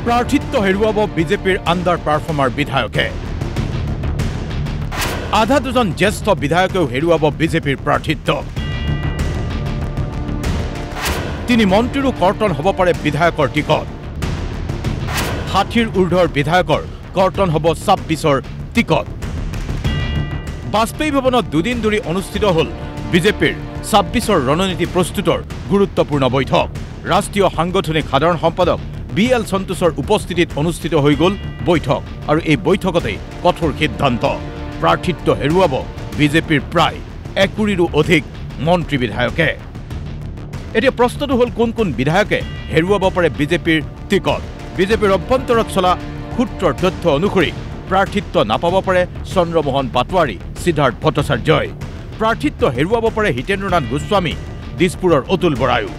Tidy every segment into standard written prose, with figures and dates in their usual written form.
প্ৰাৰ্থিত্ব হেৰুৱাব বিজেপিৰ আণ্ডাৰ পাৰফৰ্মাৰ বিধায়কে আধা দুজন জ্যেষ্ঠ বিধায়কেও হেৰুৱাব বিজেপিৰ প্ৰাৰ্থিত্ব তিনি মন্ত্ৰীৰো কৰ্তন হ'ব পাৰে বিধায়কৰ টিকট 60ৰ ঊৰ্ধৰ বিধায়কৰ কৰ্তন হ'ব 26ৰ টিকট বাজপেয়ী ভৱনত দুদিন ধৰি অনুষ্ঠিত হ'ল বিজেপিৰ 26ৰ ৰণনীতি প্ৰস্তুতৰ গুৰুত্বপূৰ্ণ বৈঠক ৰাষ্ট্ৰীয় সাংগঠনিক সাধাৰণ সম্পাদক BL সন্তোষৰ উপস্থিতিত অনুষ্ঠিত হৈ গ'ল বৈঠক আৰু এই বৈঠকতে কঠোৰ সিদ্ধান্ত প্ৰাৰ্থিত্ব হেৰুৱাব বিজেপিৰ প্ৰায় 1 কোটিৰো অধিক মন্ত্ৰী বিধায়কে এতিয়া প্ৰশ্নটো হ'ল কোন বিধায়কে হেৰুৱাব পাৰে বিজেপিৰ টিকট বিজেপিৰ অভ্যন্তৰত চলা সূত্ৰৰ তথ্য অনুসৰি প্ৰাৰ্থিত্ব নাপাব পাৰে চন্দ্ৰমোহন পাটোৱাৰী সিদ্ধাৰ্থ ভট্টাচাৰ্যই প্ৰাৰ্থিত্ব হেৰুৱাব পাৰে হিতেন্দ্ৰনাথ গোস্বামী দিছপুৰৰ অতুল বৰায়ো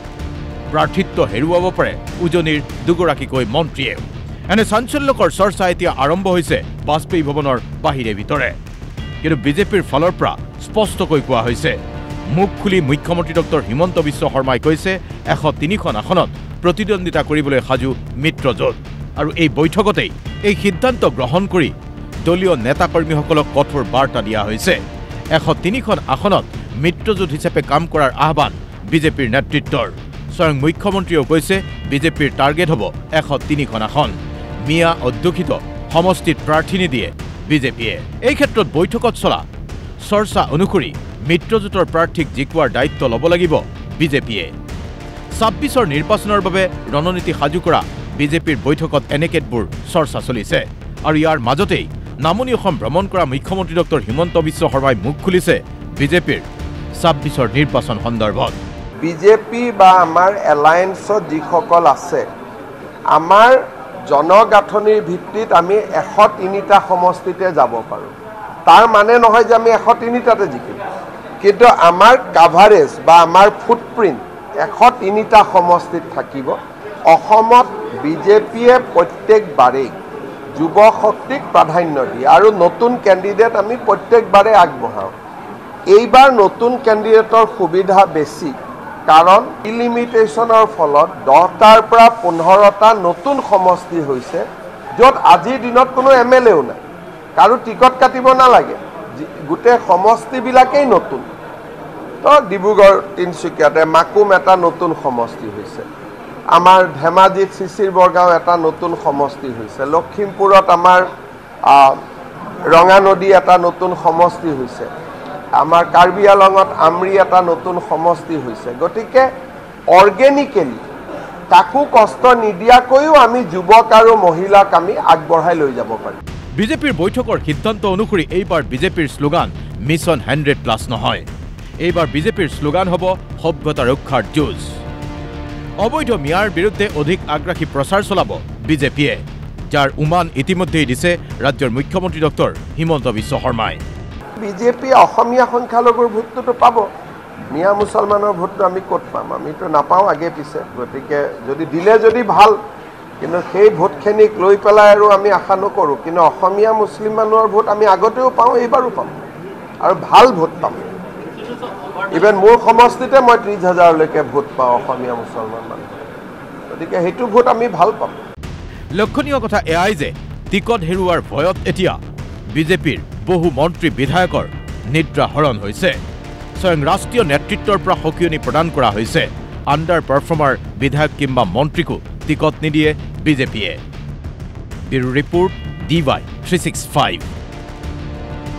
প্ৰাৰ্থিত্ব হেৰুৱাব পাৰে উজনিৰ দুগৰাকীকৈ মন্ত্ৰীয়ে এনে চাঞ্চল্যকৰ চৰ্চা এতিয়া আৰম্ভ হৈছে বাজপেয়ী ভৱনৰ বাহিৰে ভিতৰে কিন্তু বিজেপিৰ ফালৰ পৰা স্পষ্টকৈ কোৱা হৈছে মুখ খুলি মুখ্যমন্ত্ৰী ডক্টৰ হিমন্ত বিশ্ব শৰ্মাই কৈছে 103খন আসনত প্ৰতিদ্বন্দ্বিতা কৰিবলৈ সাজু মিত্ৰজোঁট আৰু এই বৈঠকতেই এই সিদ্ধান্ত গ্ৰহণ কৰি দলীয় নেতাকৰ্মীসকলক কঠোৰ বাৰ্তা দিয়া হৈছে 103খন আসনত মিত্ৰজোঁট হিচাপে কাম কৰাৰ আহ্বান বিজেপিৰ নেতৃত্বৰ স্বয়ং মুখ্যমন্ত্ৰীয়েও কৈছে বিজেপিৰ টাৰ্গেট হ'ব 103খন আসন মিয়া অধ্যুষিত সমষ্টিত প্ৰাৰ্থী নিদিয়ে বিজেপিয়ে এই ক্ষেত্ৰত বৈঠকত চলা চৰ্চা অনুসৰি মিত্ৰজোঁটৰ প্ৰাৰ্থীক জিকোৱাৰ দায়িত্ব ল'ব লাগিব বিজেপিয়ে 26ৰ নিৰ্বাচনৰ বাবে ৰণনীতি সাজু কৰা বিজেপিৰ বৈঠকত এনেকেতবোৰ চৰ্চা চলিছে আৰু ইয়াৰ মাজতেই নামনি অসম ভ্ৰমণ কৰা মুখ্যমন্ত্ৰী ডক্টৰ হিমন্ত বিশ্ব শৰ্মাই মুখ খুলিছে বিজেপিৰ 26ৰ নিৰ্বাচন সন্দৰ্ভত বিজেপি বা আমাৰ এলায়েন্সত যিসকল আছে আমাৰ জনগাঁথনিৰ ভিত্তিত আমি 103টা সমষ্টিতে যাব পাৰোঁ তাৰ মানে নহয় যে আমি 103টাতে জিকিম কিন্তু আমাৰ কাভাৰেজ বা আমাৰ ফুটপ্ৰিণ্ট 103টা সমষ্টিত থাকিব অসমত বিজেপিয়ে প্ৰত্যেকবাৰেই যুৱ শক্তিক প্ৰাধান্য দিয়ে আৰু নতুন কেণ্ডিডেট আমি প্ৰত্যেকবাৰে আগবঢ়াওঁ এইবাৰ নতুন কেণ্ডিডেটৰ সুবিধা বেছি কাৰণ ইলিমিটেশ্যনৰ ফলত 10টাৰ পৰা 15টা নতুন সমষ্টি হৈছে য'ত আজিৰ দিনত কোনো MLAও নাই কাৰো টিকট কাটিব নালাগে গোটেই সমষ্টিবিলাকেই নতুন তো ডিব্ৰুগড় তিনিচুকীয়াতে মাকুম এটা নতুন সমষ্টি হৈছে আমাৰ ধেমাজিত চিচিৰ বৰগাঁও এটা নতুন সমষ্টি হৈছে লখিমপুৰত আমাৰ ৰঙা নদী এটা নতুন সমষ্টি হৈছে আমাৰ কাৰ্বি আলঙত আমৰি এটা নতুন সমষ্টি হৈছে গতিকে অৰ্গেনিকেলি কাকো কষ্ট নিদিয়াকৈও আমি যুৱক আৰু মহিলাক আমি আগবঢ়াই লৈ যাব পাৰিম বিজেপিৰ বৈঠকৰ সিদ্ধান্ত অনুসৰি এইবাৰ বিজেপিৰ শ্লোগান মিছন 100+ নহয় এইবাৰ বিজেপিৰ শ্লোগান হ'ব সভ্যতা ৰক্ষাৰ যুঁজ অবৈধ মিয়াৰ বিৰুদ্ধে অধিক আগ্ৰাসী প্ৰচাৰ চলাব বিজেপিয়ে যাৰ উমান ইতিমধ্যেই দিছে ৰাজ্যৰ মুখ্যমন্ত্ৰী ডক্টৰ হিমন্ত বিশ্ব শৰ্মাই বিজেপি অসমীয়া সংখ্যালঘুৰ ভোটটো পাব মিয়া মুছলমানৰ ভোটটো আমি ক'ত পাম আমিতো নাপাওঁ আগে পিছে গতিকে যদি দিলে যদি ভাল কিন্তু সেই ভোটখিনিক লৈ পেলাই আৰু আমি আশা নকৰোঁ কিন্তু অসমীয়া মুছলিম মানুহৰ ভোট আমি আগতেও পাওঁ এইবাৰো পাম আৰু ভাল ভোট পাম ইভেন মোৰ সমষ্টিতে মই 30,000লৈকে ভোট পাওঁ অসমীয়া মুছলমান মানুহ গতিকে সেইটো ভোট আমি ভাল পাম লক্ষণীয় কথা এয়াই যে টিকট হেৰুৱাৰ ভয়ত এতিয়া বিজেপিৰ বহু মন্ত্ৰী বিধায়কৰ নিদ্ৰা হৰণ হৈছে স্বয়ং ৰাষ্ট্ৰীয় নেতৃত্বৰ পৰা সকিয়নি প্ৰদান কৰা হৈছে আণ্ডাৰ পাৰফৰ্মাৰ বিধায়ক কিংবা মন্ত্ৰীকো টিকট নিদিয়ে বিজেপিয়ে ব্যুৰো ৰিপৰ্ট DY 365